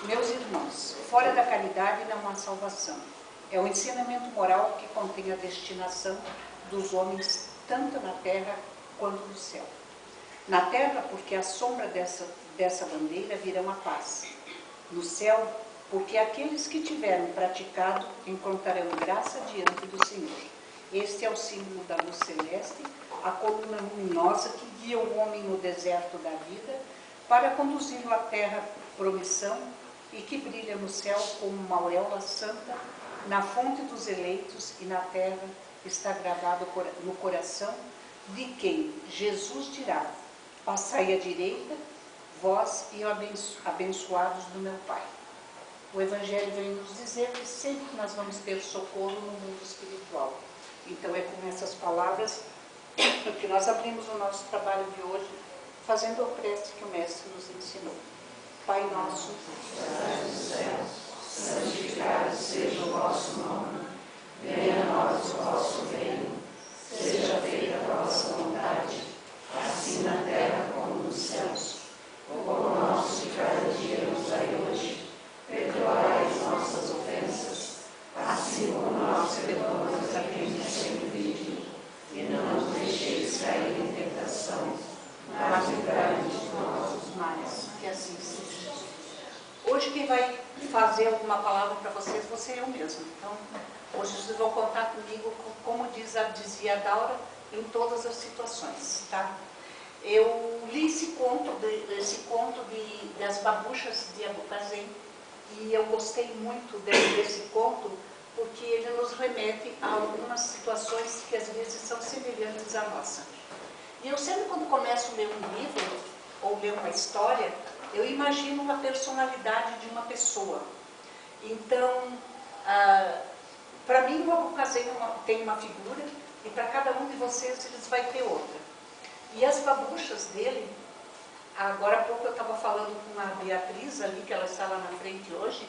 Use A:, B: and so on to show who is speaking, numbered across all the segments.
A: Meus irmãos, fora da caridade não há salvação. É o ensinamento moral que contém a destinação dos homens, tanto na terra quanto no céu. Na terra, porque à sombra dessa bandeira virão a paz. No céu, porque aqueles que tiveram praticado encontrarão graça diante do Senhor. Este é o símbolo da luz celeste, a coluna luminosa que guia o homem no deserto da vida para conduzi-lo à terra promissão e que brilha no céu como uma auréola santa na fonte dos eleitos, e na terra está gravado no coração de quem Jesus dirá: passai à direita, vós e abençoados do meu Pai. O Evangelho vem nos dizer que sempre nós vamos ter socorro no mundo espiritual. Então é com essas palavras que nós abrimos o nosso trabalho de hoje, fazendo a prece que o Mestre nos ensinou. Pai nosso, que estás nos céus, santificado seja o vosso nome. Venha a nós o vosso reino. Seja feita a vossa vontade, assim na terra como nos céus. O pão nosso de cada dia nos dai hoje. Perdoai as nossas ofensas, assim como nós perdoamos a quem nos tem ofendido. E não nos deixeis cair em tentação, mas livrai-nos de todos os males. Que assim seja. Hoje quem vai fazer alguma palavra para vocês, você é eu mesmo. Então, hoje vocês vão contar comigo, como dizia a Daura, em todas as situações, tá? Eu li esse conto das babuchas de Abucazém, e eu gostei muito desse conto, porque ele nos remete a algumas situações que às vezes são semelhantes à nossa. E eu sempre, quando começo a ler um livro, ou ler uma história, eu imagino uma personalidade de uma pessoa. Então, para mim, o Abucazém tem uma figura, e para cada um de vocês eles vai ter outra. E as babuchas dele, agora há pouco eu estava falando com a Beatriz ali, que ela está lá na frente hoje,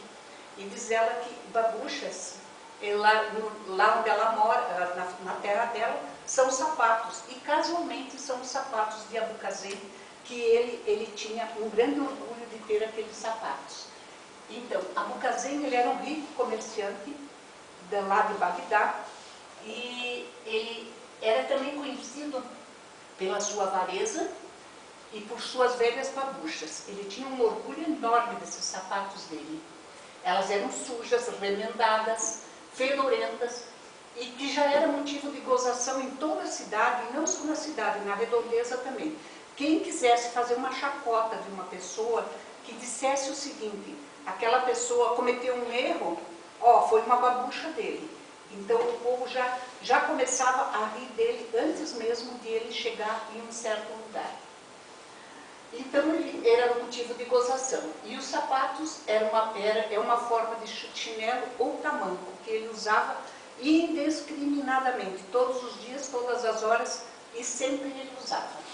A: e diz ela que babuchas, lá onde ela mora, na terra dela, são sapatos. E casualmente são os sapatos de Abucazém, que ele tinha um grande orgulho de ter aqueles sapatos. Então, Abucazém, ele era um rico comerciante lá de Bagdá, e ele era também conhecido pela sua avareza e por suas velhas babuchas. Ele tinha um orgulho enorme desses sapatos dele. Elas eram sujas, remendadas, fedorentas, e que já era motivo de gozação em toda a cidade, e não só na cidade, na redondeza também. Quem quisesse fazer uma chacota de uma pessoa que dissesse o seguinte: aquela pessoa cometeu um erro, foi uma babucha dele. Então o povo já começava a rir dele antes mesmo de ele chegar em um certo lugar. Então ele era motivo de gozação. E os sapatos é uma forma de chinelo ou tamanco, que ele usava indiscriminadamente, todos os dias, todas as horas, e sempre ele usava.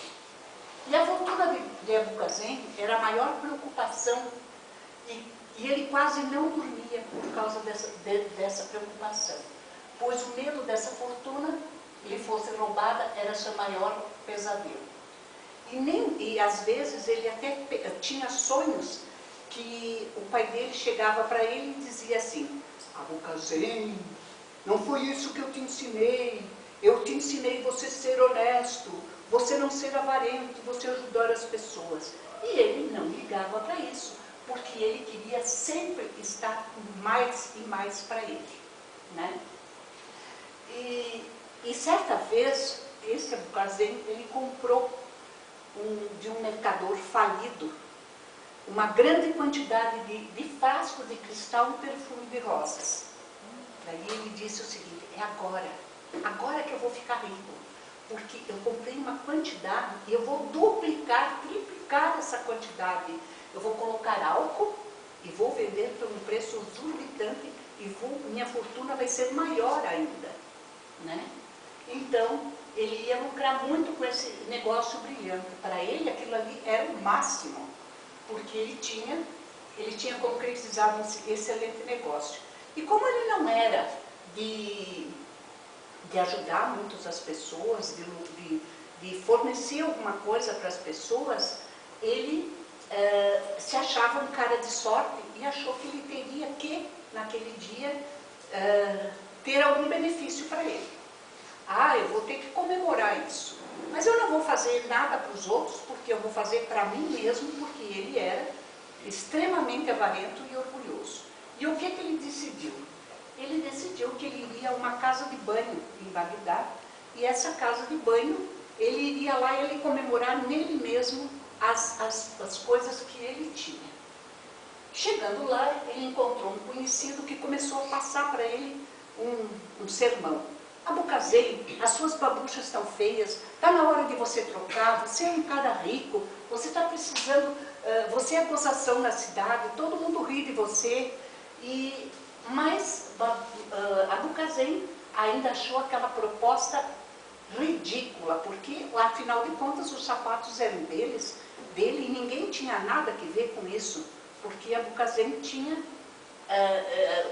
A: E a fortuna de Abucazém era a maior preocupação, e ele quase não dormia por causa dessa preocupação, pois o medo dessa fortuna lhe fosse roubada era seu maior pesadelo. E às vezes ele até tinha sonhos que o pai dele chegava para ele e dizia assim: Abucazém, não foi isso que eu te ensinei. Eu te ensinei você ser honesto, você não ser avarento, você ajudar as pessoas. E ele não ligava para isso, porque ele queria sempre estar mais e mais para ele, né? E certa vez, esse Abucazém, ele comprou de um mercador falido uma grande quantidade de frascos de cristal e perfume de rosas. Daí ele disse o seguinte: é agora que eu vou ficar rico, porque eu comprei uma quantidade e eu vou duplicar, triplicar essa quantidade. Eu vou colocar álcool e vou vender por um preço exorbitante e minha fortuna vai ser maior ainda, né? Então, ele ia lucrar muito com esse negócio brilhante. Para ele, aquilo ali era o máximo, porque ele tinha concretizado um excelente negócio. E como ele não era de ajudar muitas as pessoas, de fornecer alguma coisa para as pessoas, ele se achava um cara de sorte e achou que ele teria que, naquele dia, ter algum benefício para ele. Ah, eu vou ter que comemorar isso. Mas eu não vou fazer nada para os outros, porque eu vou fazer para mim mesmo, porque ele era extremamente avarento e orgulhoso. E o que ele decidiu? Ele decidiu que ele iria a uma casa de banho em Bagdá, e essa casa de banho, ele iria lá e ele comemorar nele mesmo as coisas que ele tinha. Chegando lá, ele encontrou um conhecido que começou a passar para ele um sermão. Abucazeiro, as suas babuchas estão feias, está na hora de você trocar, você é um cara rico, você está precisando, você é gozação na cidade, todo mundo ri de você. Mas Abucazeiro ainda achou aquela proposta ridícula, porque afinal de contas os sapatos eram dele e ninguém tinha nada a ver com isso, porque Abucazeiro tinha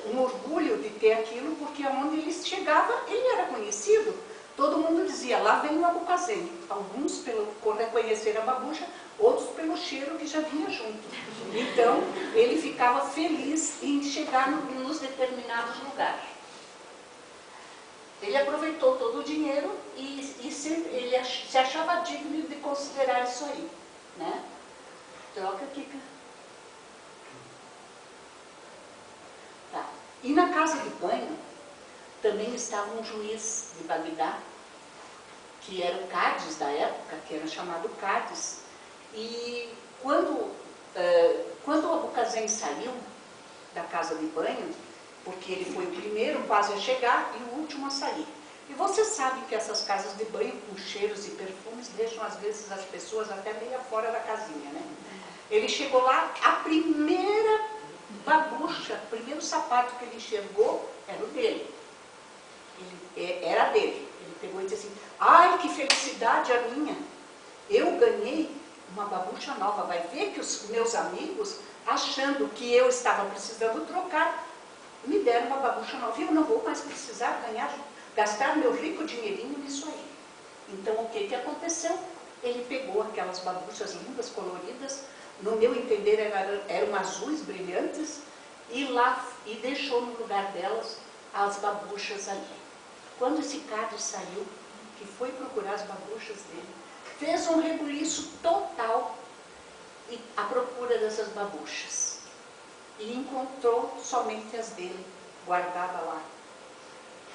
A: um orgulho de ter aquilo, porque onde ele chegava, ele era conhecido. Todo mundo dizia, lá vem o Abucazeiro. Alguns por reconhecer a babucha, outros pelo cheiro que já vinha junto. Então, ele ficava feliz em chegar nos determinados lugares. Ele aproveitou todo o dinheiro e ele se achava digno de considerar isso aí, né? Troca aqui. Tá. E na casa de banho também estava um juiz de Bagdá, que era o Cádiz da época, que era chamado Cádiz. E quando o Abucazeiro saiu da casa de banho, porque ele foi o primeiro quase a chegar e o último a sair. E você sabe que essas casas de banho com cheiros e perfumes deixam às vezes as pessoas até meia fora da casinha, né? Ele chegou lá, a primeira babucha, o primeiro sapato que ele enxergou era o dele. Era dele. Ele pegou e disse assim, ai, que felicidade a minha! Eu ganhei uma babucha nova. Vai ver que os meus amigos, achando que eu estava precisando trocar, me deram uma babucha nova. Eu não vou mais precisar gastar meu rico dinheirinho nisso aí. Então, o que aconteceu? Ele pegou aquelas babuchas lindas, coloridas, no meu entender eram azuis, brilhantes, e deixou no lugar delas as babuchas ali. Quando esse Cádiz saiu, que foi procurar as babuchas dele, fez um rebuliço total à procura dessas babuchas. E encontrou somente as dele, guardadas lá.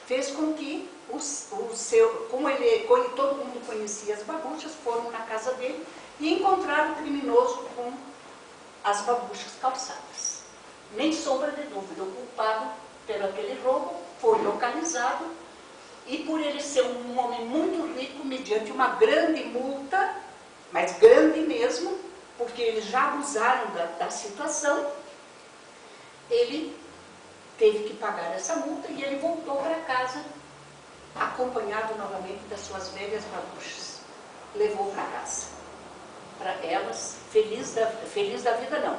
A: Fez com que como todo mundo conhecia as babuchas, foram na casa dele e encontraram o criminoso com as babuchas calçadas. Nem sombra de dúvida, o culpado pelo aquele roubo foi localizado e por ele ser um homem muito rico, mediante uma grande multa, mas grande mesmo, porque eles já abusaram da situação, ele teve que pagar essa multa e ele voltou para casa, acompanhado novamente das suas velhas babuchas. Levou para casa. Para elas, feliz da vida não,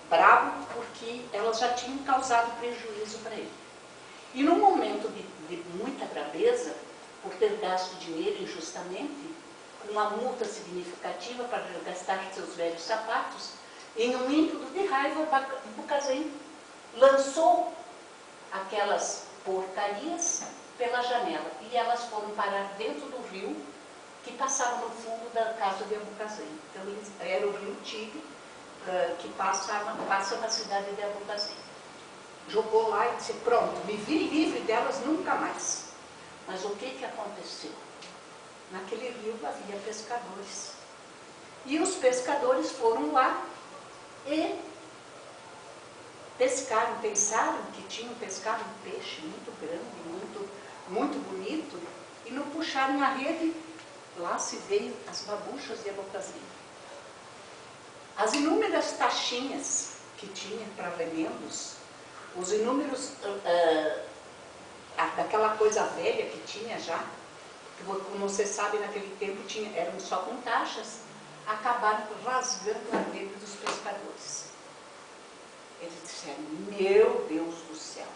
A: bravo, porque elas já tinham causado prejuízo para ele. E num momento de muita braveza, por ter gasto dinheiro injustamente, com uma multa significativa para gastar seus velhos sapatos, em um ímpeto de raiva, Abucazeiro lançou aquelas porcarias pela janela e elas foram parar dentro do rio que passava no fundo da casa de Abucazeiro. Então era o rio Tigre que passa na cidade de Abucazeiro. Jogou lá e disse, pronto, me vi livre delas nunca mais. Mas o que aconteceu? Naquele rio havia pescadores. E os pescadores foram lá e pescaram, pensaram que tinham pescado um peixe muito grande, muito bonito, e não puxaram a rede. Lá se veio as babuchas de Abucazeiro. As inúmeras taxinhas que tinha para remendos, os inúmeros, daquela coisa velha que tinha já, que como você sabe, naquele tempo eram só com taxas, acabaram rasgando a rede dos pescadores. Eles disseram, meu Deus do céu,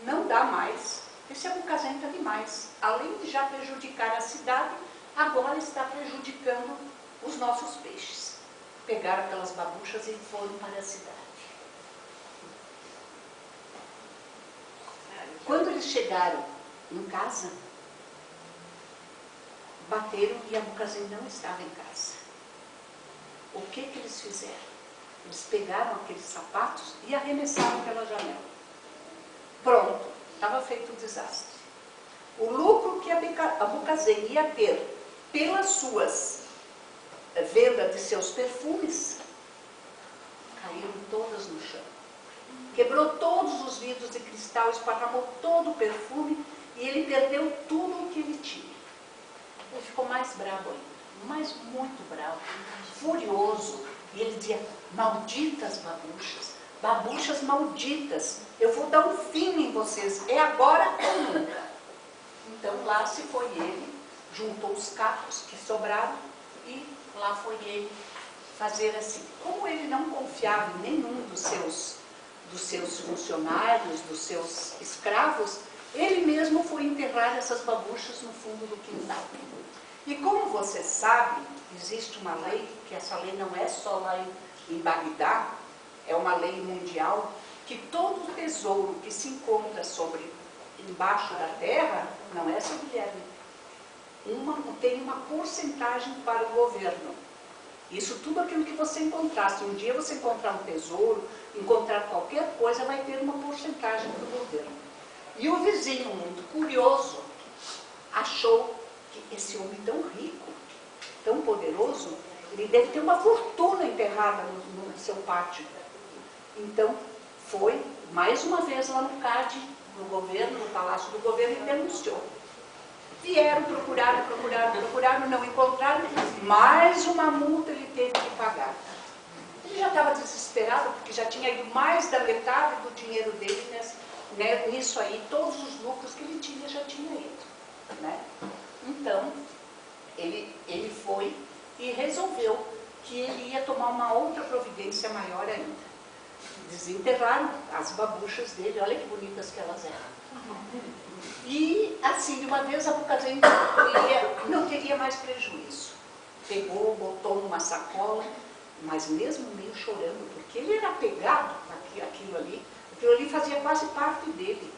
A: não dá mais, esse Abucazeiro está demais. Além de já prejudicar a cidade, agora está prejudicando os nossos peixes. pegaram aquelas babuchas e foram para a cidade. Quando eles chegaram em casa, bateram e Abucazen não estava em casa. O que que eles fizeram? Eles pegaram aqueles sapatos e arremessaram pela janela. Pronto, estava feito o desastre. O lucro que Abucazen ia ter pelas suas vendas de seus perfumes, caíram todas no chão. Quebrou todos os vidros de cristal, esparramou todo o perfume e ele perdeu tudo o que ele tinha. Ele ficou mais bravo ainda, mas muito bravo, furioso. E ele dizia, malditas babuchas, babuchas malditas, eu vou dar um fim em vocês, é agora ou nunca. Então lá se foi ele, juntou os cacos que sobraram e lá foi ele fazer assim. Como ele não confiava em nenhum dos seus funcionários, dos seus escravos, ele mesmo foi enterrar essas babuchas no fundo do quintal. E como você sabe, existe uma lei, que essa lei não é só lá em Bagdá, é uma lei mundial, que todo tesouro que se encontra embaixo da terra, não é, seu Guilherme? Tem uma porcentagem para o governo. Isso tudo aquilo que você encontrar. Se um dia você encontrar um tesouro, encontrar qualquer coisa, vai ter uma porcentagem para o governo. E o vizinho, muito curioso, achou que esse homem tão rico, tão poderoso, ele deve ter uma fortuna enterrada no seu pátio. Então, foi mais uma vez lá no CAD, no governo, no palácio do governo, e denunciou. Vieram, procuraram, não encontraram, mais uma multa ele teve que pagar. Ele já estava desesperado, porque já tinha ido mais da metade do dinheiro dele nisso aí, todos os lucros que ele tinha, já tinha ido. Né? Então, ele foi e resolveu que ele ia tomar uma outra providência maior ainda. Desenterraram as babuchas dele, olha que bonitas que elas eram. E assim, de uma vez Abucazen não teria mais prejuízo. Pegou, botou numa sacola, mas mesmo meio chorando, porque ele era apegado àquilo ali fazia quase parte dele.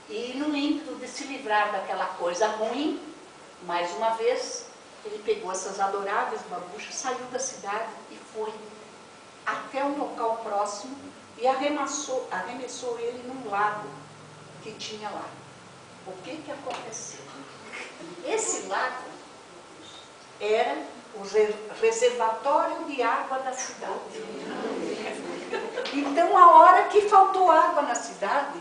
A: E no ímpeto de se livrar daquela coisa ruim, mais uma vez, ele pegou essas adoráveis babuchas, saiu da cidade e foi até um local próximo e arremessou ele num lago que tinha lá. O que que aconteceu? Esse lago era o reservatório de água da cidade. Então, a hora que faltou água na cidade,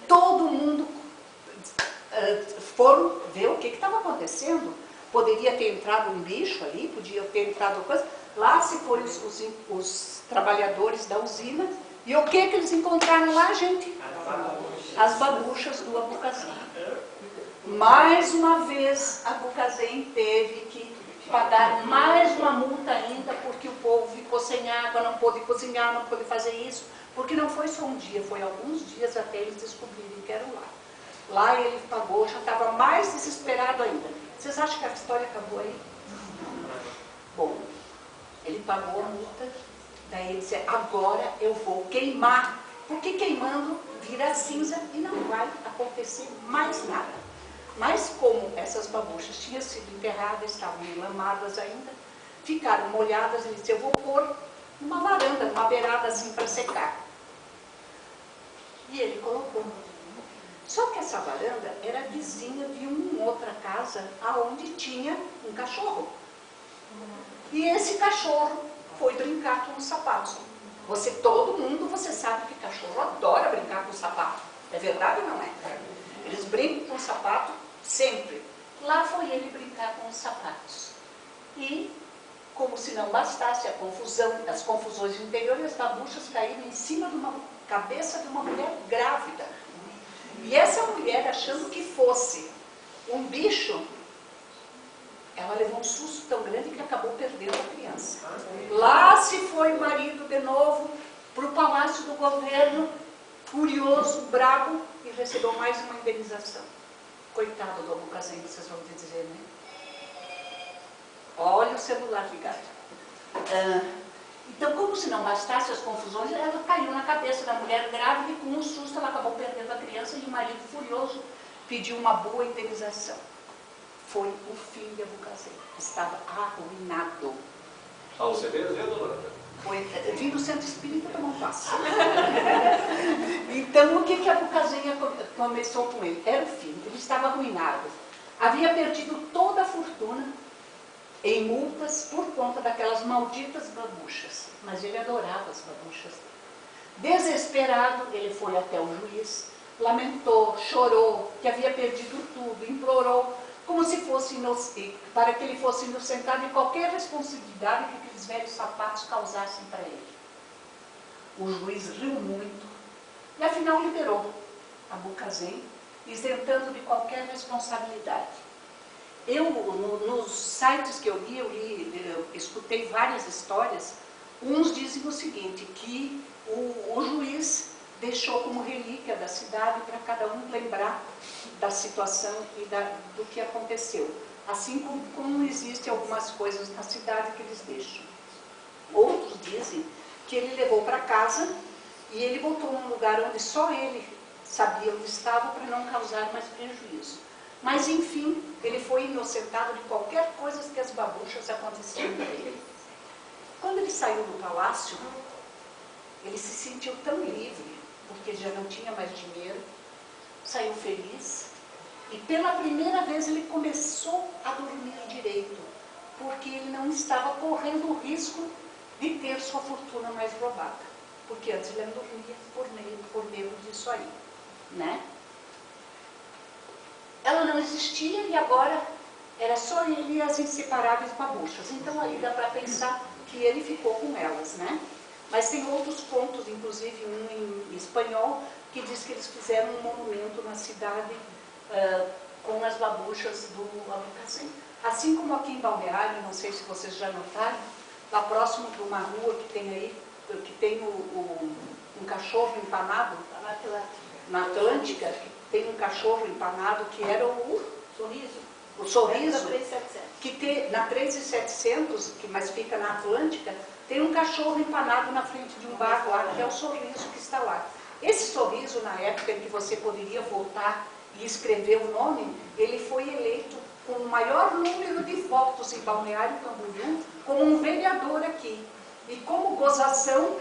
A: todo mundo foram ver o que estava acontecendo. Poderia ter entrado um bicho ali, podia ter entrado coisa. Lá se foram os trabalhadores da usina. E o que eles encontraram lá, gente? As babuchas do Abucazen. Mais uma vez, Abucazen teve que pagar mais uma multa ainda, porque o povo ficou sem água, não pôde cozinhar, não pôde fazer isso, porque não foi só um dia, foi alguns dias até eles descobrirem que eram lá. Lá ele pagou, já estava mais desesperado ainda. Vocês acham que a história acabou aí? Bom, ele pagou a multa, daí ele disse, agora eu vou queimar, porque queimando vira cinza e não vai acontecer mais nada. Mas como essas babuchas tinham sido enterradas, estavam enlamadas ainda, ficaram molhadas, ele disse, eu vou pôr numa varanda, numa beirada assim para secar. E ele colocou. Só que essa varanda era vizinha de uma outra casa, aonde tinha um cachorro. E esse cachorro foi brincar com os sapatos. Todo mundo, você sabe que cachorro adora brincar com o sapato. É verdade ou não é? Eles brincam com o sapato sempre. Lá foi ele brincar com os sapatos. E, como se não bastasse a confusão, as confusões interiores, as babuchas caíram em cima de uma cabeça de uma mulher grávida. E essa mulher, achando que fosse um bicho, ela levou um susto tão grande que acabou perdendo a criança. Lá se foi o marido de novo para o palácio do governo, furioso, bravo, e recebeu mais uma indenização. Coitado do Abucazen, vocês vão dizer, né? Olha o celular ligado. Então, como se não bastasse as confusões, ela caiu na cabeça da mulher grávida e com um susto ela acabou perdendo a criança e o marido furioso pediu uma boa indenização. Foi o fim de Abucazen. Estava arruinado.
B: Ah, você veio ver, dona?
A: Vim do centro espírita tomar um passe. Então, o que Abucazen começou com ele? Era o fim, ele estava arruinado. Havia perdido toda a fortuna em multas por conta daquelas malditas babuchas. Mas ele adorava as babuchas. Desesperado, ele foi até o juiz, lamentou, chorou, que havia perdido tudo, implorou, como se fosse inocente, para que ele fosse inocentado de qualquer responsabilidade que aqueles velhos sapatos causassem para ele. O juiz riu muito e afinal liberou Abucazen, isentando de qualquer responsabilidade. Nos sites que eu escutei várias histórias. Uns dizem o seguinte, que o juiz deixou como relíquia da cidade para cada um lembrar da situação e do que aconteceu. Assim como existem algumas coisas na cidade que eles deixam. Outros dizem que ele levou para casa e ele botou num lugar onde só ele sabia onde estava para não causar mais prejuízo. Mas, enfim, ele foi inocentado de qualquer coisa que as babuchas aconteciam para ele. Quando ele saiu do palácio, ele se sentiu tão livre, porque já não tinha mais dinheiro, saiu feliz, e pela primeira vez ele começou a dormir direito, porque ele não estava correndo o risco de ter sua fortuna mais roubada, porque antes ele não dormia por medo disso aí, né? Ela não existia e agora era só ele e as inseparáveis babuchas. Então aí dá para pensar que ele ficou com elas, né? Mas tem outros contos, inclusive um em espanhol, que diz que eles fizeram um monumento na cidade com as babuchas do Abucazen. Assim como aqui em Balneário, não sei se vocês já notaram, lá próximo de uma rua que tem aí, que tem um cachorro empanado, na Atlântica, que tem um cachorro empanado que era o Sorriso, que na 3.700, mas fica na Atlântica, tem um cachorro empanado na frente de um bar lá, que é o Sorriso que está lá. Esse Sorriso, na época em que você poderia voltar e escrever o nome, ele foi eleito com o maior número de votos em Balneário Camboriú como um vereador aqui. E como gozação,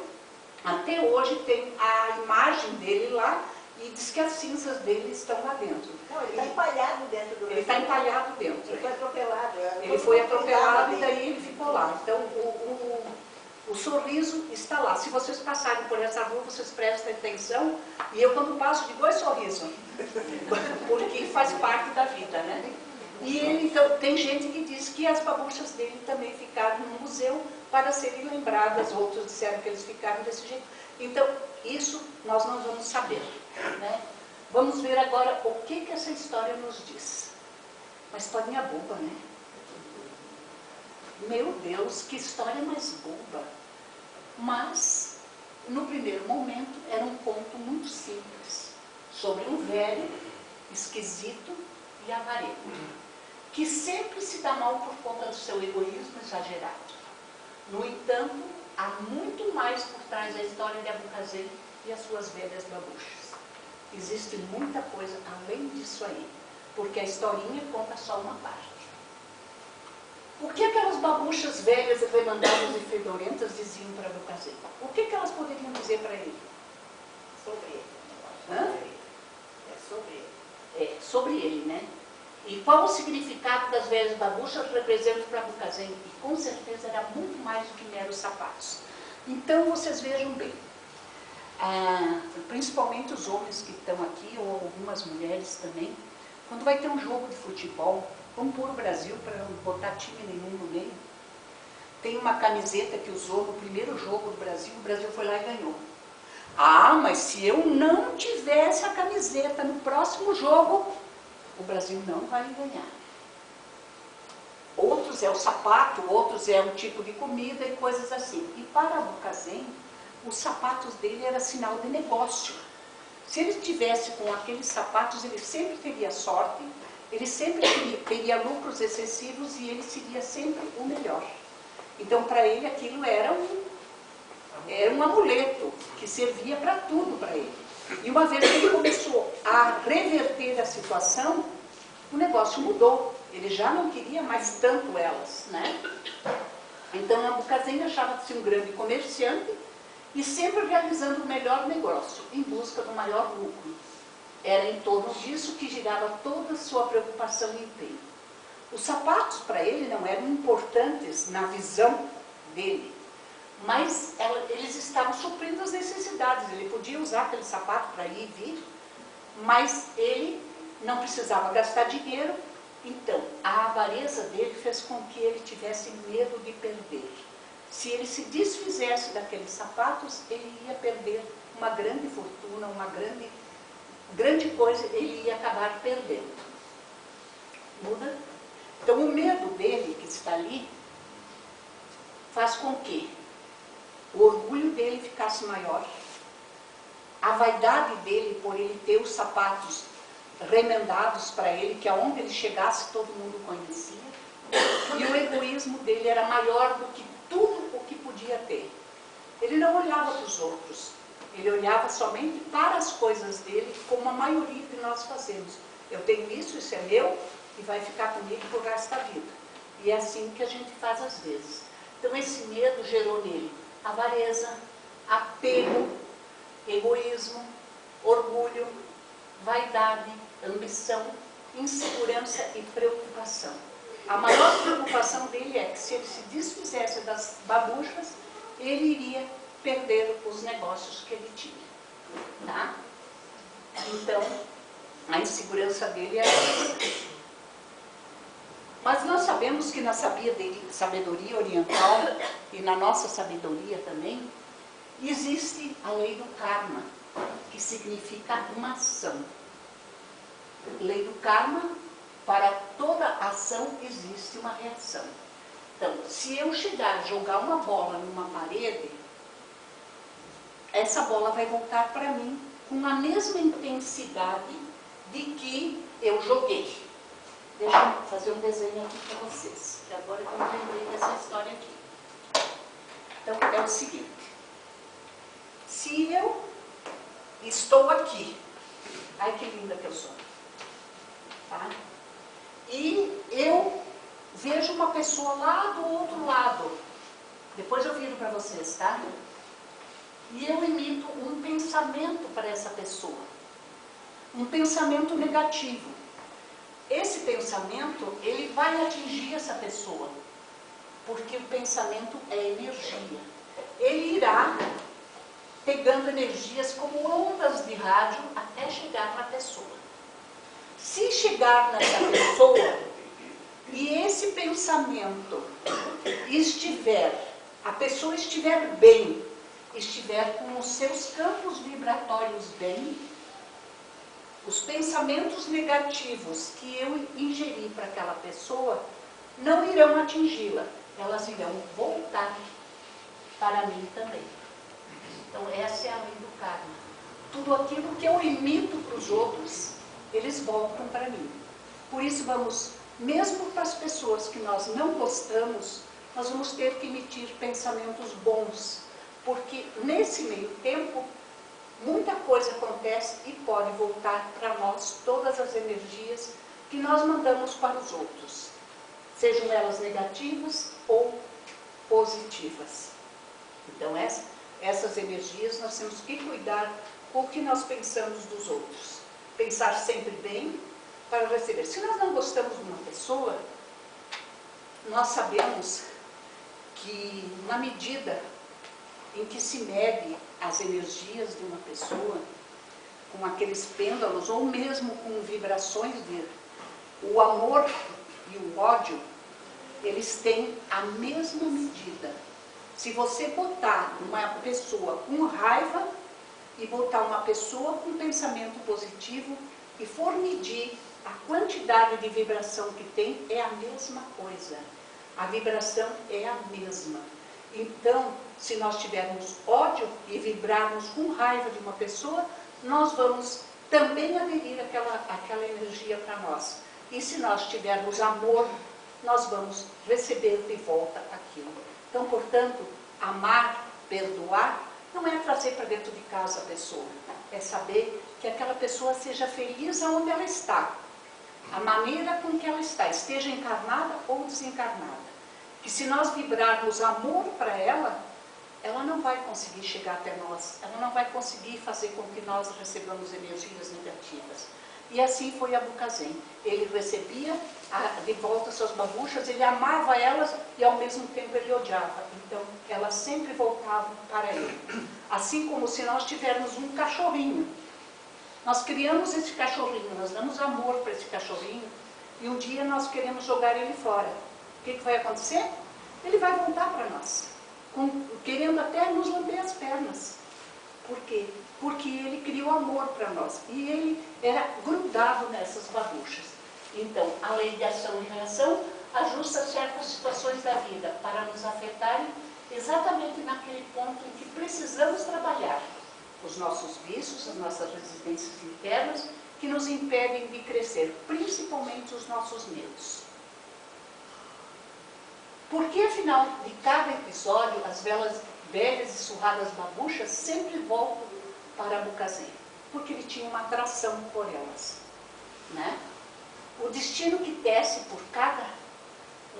A: até hoje tem a imagem dele lá, e diz que as cinzas dele estão lá dentro.
C: Não, ele está empalhado dentro do...
A: Ele está empalhado dentro.
C: Ele foi atropelado.
A: Ele foi atropelado e daí ele ficou lá. Então, o Sorriso está lá. Se vocês passarem por essa rua, vocês prestem atenção. E eu, quando passo, digo, oi, Sorriso. Porque faz parte da vida, né? E ele, então, tem gente que diz que as babuchas dele também ficaram no museu para serem lembradas. Outros disseram que eles ficaram desse jeito. Então, isso nós não vamos saber, né? Vamos ver agora o que essa história nos diz. Uma historinha boba, né? Meu Deus, que história mais boba. Mas, no primeiro momento, era um conto muito simples, sobre um velho, esquisito e avarento, que sempre se dá mal por conta do seu egoísmo exagerado. No entanto, há muito mais por trás da história de Abucazen e as suas velhas babuchas. Existe muita coisa além disso aí, porque a historinha conta só uma parte. O que aquelas babuchas velhas, remandadas e fedorentas diziam para Abucazen? O que elas poderiam dizer para ele?
C: Sobre ele.
A: Hã?
C: É sobre ele.
A: É, sobre ele, né? E qual o significado das velhas babuchas representa para Abucazen? E com certeza era muito mais do que meros sapatos. Então vocês vejam bem, principalmente os homens que estão aqui, ou algumas mulheres também, quando vai ter um jogo de futebol, vamos pôr o Brasil para não botar time nenhum no meio, tem uma camiseta que usou no primeiro jogo do Brasil, o Brasil foi lá e ganhou. Ah, mas se eu não tivesse a camiseta no próximo jogo, o Brasil não vai ganhar. Outros é o sapato, outros é um tipo de comida e coisas assim. E para Abucazen, os sapatos dele era sinal de negócio. Se ele estivesse com aqueles sapatos, ele sempre teria sorte, ele sempre teria lucros excessivos e ele seria sempre o melhor. Então, para ele, aquilo era um amuleto que servia para tudo para ele. E uma vez que ele começou a reverter a situação, o negócio mudou. Ele já não queria mais tanto elas, né? Então, Nambucazen achava-se um grande comerciante e sempre realizando o melhor negócio, em busca do maior lucro. Era em torno disso que girava toda a sua preocupação e empenho. Os sapatos, para ele, não eram importantes na visão dele, mas eles estavam suprindo as necessidades. Ele podia usar aquele sapato para ir e vir, mas ele não precisava gastar dinheiro. Então, a avareza dele fez com que ele tivesse medo de perder. Se ele se desfizesse daqueles sapatos, ele ia perder uma grande fortuna, uma grande coisa, ele ia acabar perdendo. Muda? Então, o medo dele, que está ali, faz com que o orgulho dele ficasse maior, a vaidade dele por ele ter os sapatos remendados para ele, que aonde ele chegasse todo mundo conhecia, e o egoísmo dele era maior do que tudo o que podia ter. Ele não olhava para os outros, ele olhava somente para as coisas dele, como a maioria de nós fazemos. Eu tenho isso é meu, e vai ficar comigo por resto da vida. E é assim que a gente faz às vezes. Então esse medo gerou nele avareza, apego, egoísmo, orgulho, vaidade, ambição, insegurança e preocupação. A maior preocupação dele é que se ele se desfizesse das babuchas, ele iria perder os negócios que ele tinha. Tá? Então, a insegurança dele era essa. Mas nós sabemos que na sabedoria oriental e na nossa sabedoria também, existe a lei do karma, que significa uma ação. Lei do karma, para toda ação existe uma reação. Então, se eu chegar a jogar uma bola numa parede, essa bola vai voltar para mim com a mesma intensidade de que eu joguei. Deixa eu fazer um desenho aqui para vocês, que agora eu me lembrei dessa história aqui. Então, é o seguinte. Se eu estou aqui, ai que linda que eu sou, tá? E eu vejo uma pessoa lá do outro lado, depois eu viro para vocês, tá? E eu emito um pensamento para essa pessoa, um pensamento negativo. Esse pensamento, ele vai atingir essa pessoa, porque o pensamento é energia. Ele irá pegando energias como ondas de rádio até chegar na pessoa. Se chegar nessa pessoa e esse pensamento a pessoa estiver bem, estiver com os seus campos vibratórios bem, os pensamentos negativos que eu ingeri para aquela pessoa não irão atingi-la, elas irão voltar para mim também. Então essa é a lei do karma. Tudo aquilo que eu emito para os outros, eles voltam para mim. Por isso mesmo para as pessoas que nós não gostamos, nós vamos ter que emitir pensamentos bons, porque nesse meio tempo, muita coisa acontece e pode voltar para nós todas as energias que nós mandamos para os outros, sejam elas negativas ou positivas. Então, essas energias nós temos que cuidar com o que nós pensamos dos outros. Pensar sempre bem para receber. Se nós não gostamos de uma pessoa, nós sabemos que na medida em que se mede as energias de uma pessoa, com aqueles pêndulos, ou mesmo com vibrações o amor e o ódio, eles têm a mesma medida. Se você botar uma pessoa com raiva e botar uma pessoa com pensamento positivo e for medir a quantidade de vibração que tem, é a mesma coisa. A vibração é a mesma. Então, se nós tivermos ódio e vibrarmos com raiva de uma pessoa, nós vamos também aderir àquela energia para nós. E se nós tivermos amor, nós vamos receber de volta aquilo. Então, portanto, amar, perdoar, não é trazer para dentro de casa a pessoa, é saber que aquela pessoa seja feliz aonde ela está, a maneira com que ela está, esteja encarnada ou desencarnada. Que se nós vibrarmos amor para ela, ela não vai conseguir chegar até nós, ela não vai conseguir fazer com que nós recebamos energias negativas. E assim foi Abu Kazem. Ele recebia de volta suas babuchas, ele amava elas e ao mesmo tempo ele odiava. Então, elas sempre voltavam para ele. Assim como se nós tivermos um cachorrinho. Nós criamos esse cachorrinho, nós damos amor para esse cachorrinho e um dia nós queremos jogar ele fora. O que vai acontecer? Ele vai voltar para nós, querendo até nos lamber as pernas. Por quê? Porque ele criou amor para nós e ele era grudado nessas babuchas. Então, a lei de ação e reação ajusta certas situações da vida para nos afetarem exatamente naquele ponto em que precisamos trabalhar os nossos vícios, as nossas resistências internas que nos impedem de crescer, principalmente os nossos medos. Por que, afinal, de cada episódio, as velhas e surradas babuchas sempre voltam para Abu Kazem? Porque ele tinha uma atração por elas, né? O destino que tece por cada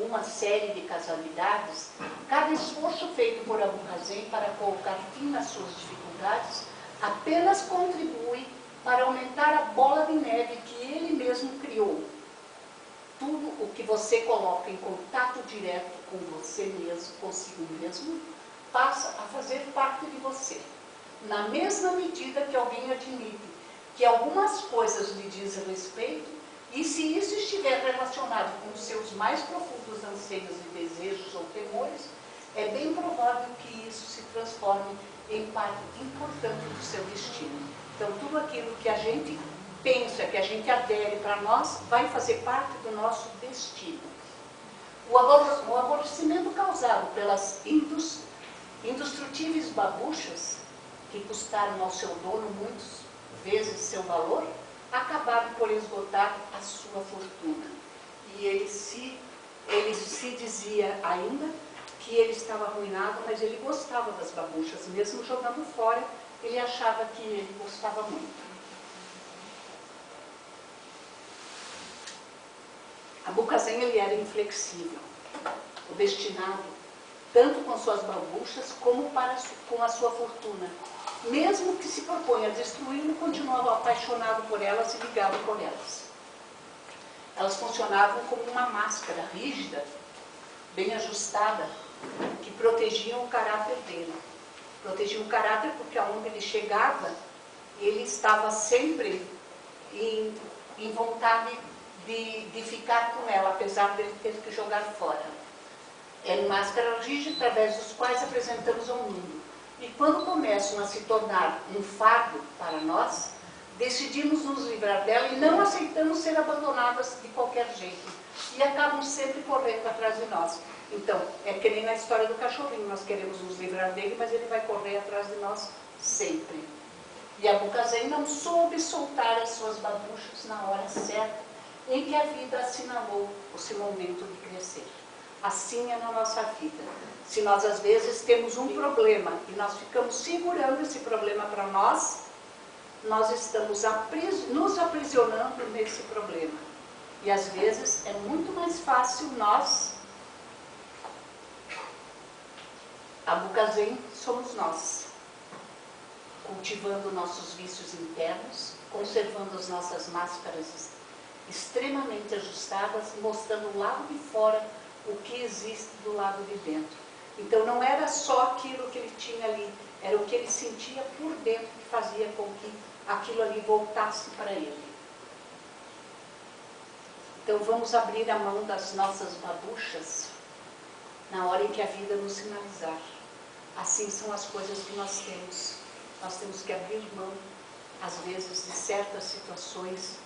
A: uma série de casualidades, cada esforço feito por Abu Kazem para colocar fim nas suas dificuldades, apenas contribui para aumentar a bola de neve que ele mesmo criou. Tudo o que você coloca em contato direto com você mesmo, consigo mesmo, passa a fazer parte de você. Na mesma medida que alguém admite que algumas coisas lhe dizem respeito, e se isso estiver relacionado com os seus mais profundos anseios e desejos ou temores, é bem provável que isso se transforme em parte importante do seu destino. Então, tudo aquilo que a gente pensa, que a gente adere para nós, vai fazer parte do nosso destino. O aborrecimento causado pelas indestrutíveis babuchas, que custaram ao seu dono muitas vezes seu valor, acabaram por esgotar a sua fortuna. E ele se dizia ainda que ele estava arruinado, mas ele gostava das babuchas, mesmo jogando fora, ele achava que ele gostava muito. Abu Kazem, ele era inflexível, obstinado, tanto com suas babuchas como com a sua fortuna. Mesmo que se proponha a destruí-lo, continuava apaixonado por elas e ligado por elas. Elas funcionavam como uma máscara rígida, bem ajustada, que protegiam o caráter dele. Protegiam o caráter porque aonde ele chegava, ele estava sempre em vontade de ficar com ela, apesar dele ter que jogar fora. Eram máscaras rígidas através dos quais apresentamos ao mundo. E quando começam a se tornar um fardo para nós, decidimos nos livrar dela e não aceitamos ser abandonadas de qualquer jeito. E acabam sempre correndo atrás de nós. Então, é que nem na história do cachorrinho, nós queremos nos livrar dele, mas ele vai correr atrás de nós sempre. E Abu Kazem não soube soltar as suas babuchas na hora certa, em que a vida assinalou o seu momento de crescer. Assim é na nossa vida. Se nós às vezes temos um problema e nós ficamos segurando esse problema para nós estamos nos aprisionando nesse problema. E às vezes é muito mais fácil nós, Abu Kazem somos nós, cultivando nossos vícios internos, conservando as nossas máscaras extremamente ajustadas, mostrando o lado de fora o que existe do lado de dentro. Então não era só aquilo que ele tinha ali, era o que ele sentia por dentro que fazia com que aquilo ali voltasse para ele. Então vamos abrir a mão das nossas babuchas na hora em que a vida nos sinalizar. Assim são as coisas que nós temos. Nós temos que abrir mão, às vezes, de certas situações.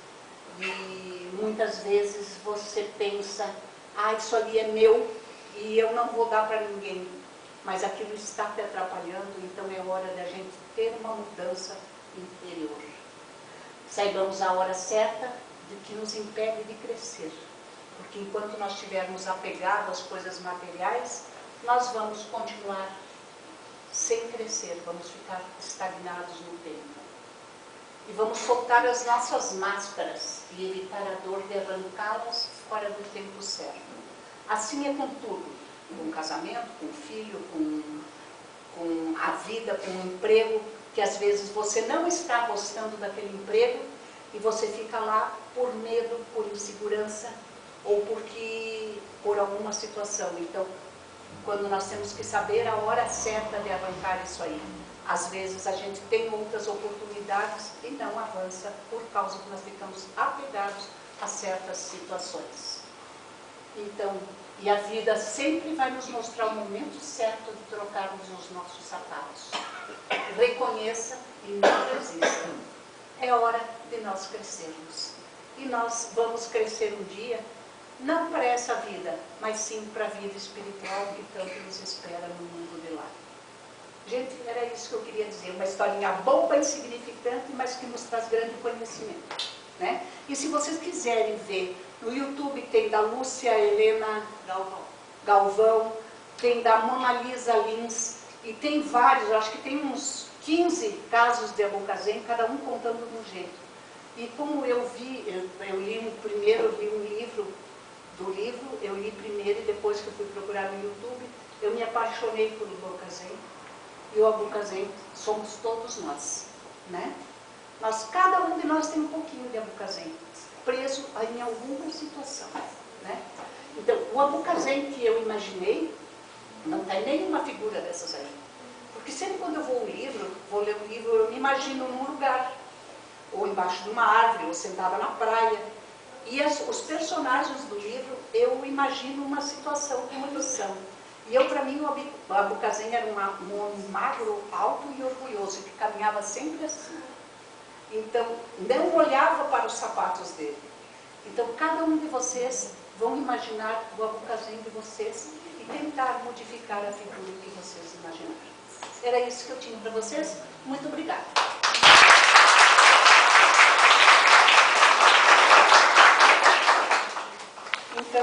A: E muitas vezes você pensa, isso ali é meu e eu não vou dar para ninguém. Mas aquilo está te atrapalhando, então é hora da gente ter uma mudança interior. Saibamos a hora certa de que nos impede de crescer. Porque enquanto nós estivermos apegados às coisas materiais, nós vamos continuar sem crescer, vamos ficar estagnados no tempo. E vamos soltar as nossas máscaras e evitar a dor de arrancá-las fora do tempo certo. Assim é com tudo, com o casamento, com o filho, com a vida, com o emprego, que às vezes você não está gostando daquele emprego e você fica lá por medo, por insegurança ou por alguma situação. Então, quando nós temos que saber a hora certa de arrancar isso aí. Às vezes a gente tem outras oportunidades e não avança por causa que nós ficamos apegados a certas situações. Então, e a vida sempre vai nos mostrar o momento certo de trocarmos os nossos sapatos. Reconheça e não resista. É hora de nós crescermos. E nós vamos crescer um dia, não para essa vida, mas sim para a vida espiritual que tanto nos espera no mundo de lá. Gente, era isso que eu queria dizer, uma historinha boba, insignificante, mas que nos traz grande conhecimento, né? E se vocês quiserem ver, no YouTube tem da Lúcia Helena Galvão, tem da Mona Lisa Lins, e tem vários, acho que tem uns 15 casos de Abucazen, cada um contando de um jeito. E como eu vi, eu li primeiro, eu li um livro do livro, eu li primeiro e depois que eu fui procurar no YouTube, eu me apaixonei por Abucazen. E o Abucazen somos todos nós, né? Cada um de nós tem um pouquinho de Abucazen, preso em alguma situação, né? Então, o Abucazen que eu imaginei, não tem nenhuma figura dessas aí. Porque sempre quando eu vou ler um livro, eu me imagino num lugar, ou embaixo de uma árvore, ou sentada na praia. E os personagens do livro, eu imagino uma situação, uma missão. E para mim, o Abucazen era um homem magro, alto e orgulhoso, que caminhava sempre assim. Então, não olhava para os sapatos dele. Então, cada um de vocês vão imaginar o Abucazen de vocês e tentar modificar a figura que vocês imaginaram. Era isso que eu tinha para vocês. Muito obrigada.